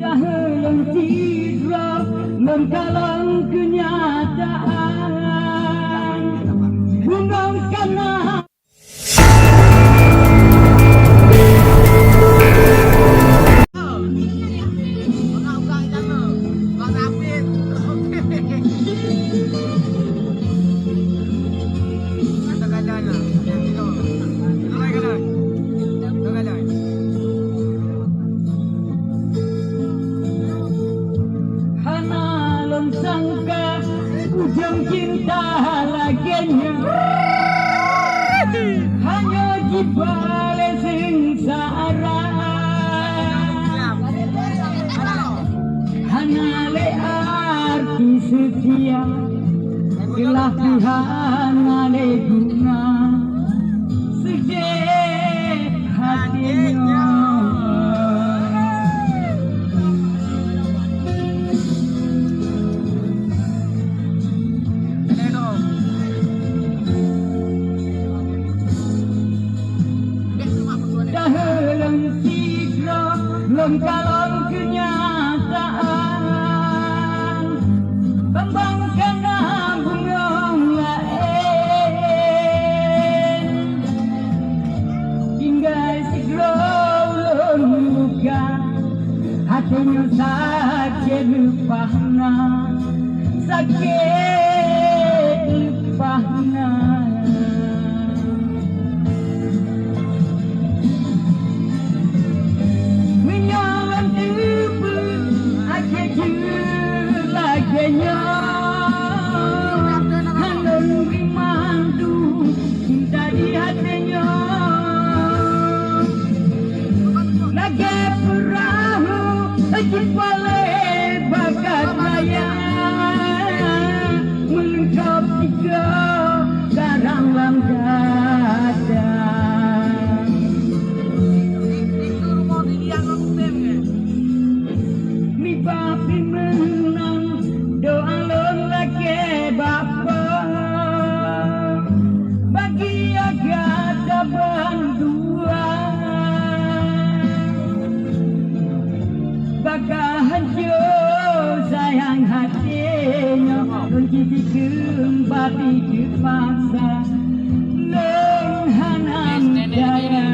Dalam citra mengkalang kenyataan, gunungkan sangka ujung cinta laginya hanya di balik sengsara, hanya le arti setia belah Tuhan ale guna sedih hatinya. Mengkalang kenyataan, kembangkan gunung lain hingga segera luka hatinya sakit lupahna, sakit lupahna. Hanung rimandu cinta di hatinya, lagi perahu jipale bakat raya melengkap tiga garang dada. Mi papi menang doa lon lagi bapa bagi agak bantuan bakal hancur sayang hatinya menjadi kembali dipaksa leng hanam daya.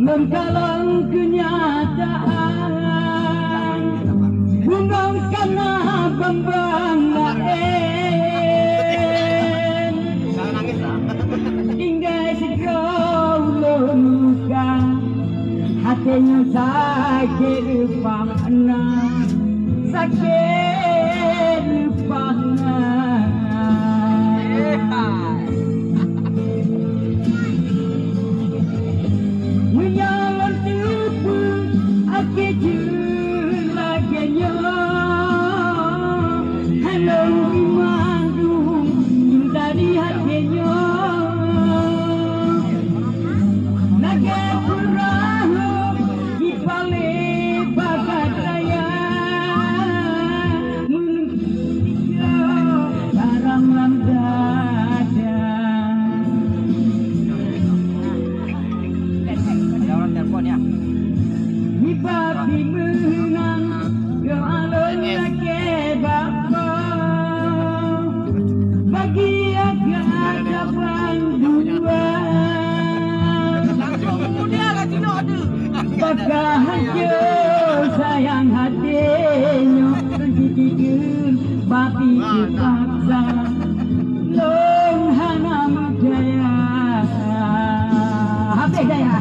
Mengkalang kenyataan, gunungkan kembang lain hingga segera luka hatinya sakit lupahna, sakit lupahna. Menyalan tiupu ake jelaginya, hanung rimandu cinta di hatinya, lagi perahu di balik bakat raya melengkap garang dada. Mi papi menang doa lon lagi bapa bagi agak bantuan bakal hancur sayang hatinya menjadi kembali dipaksa leng hanam daya. Habis daya.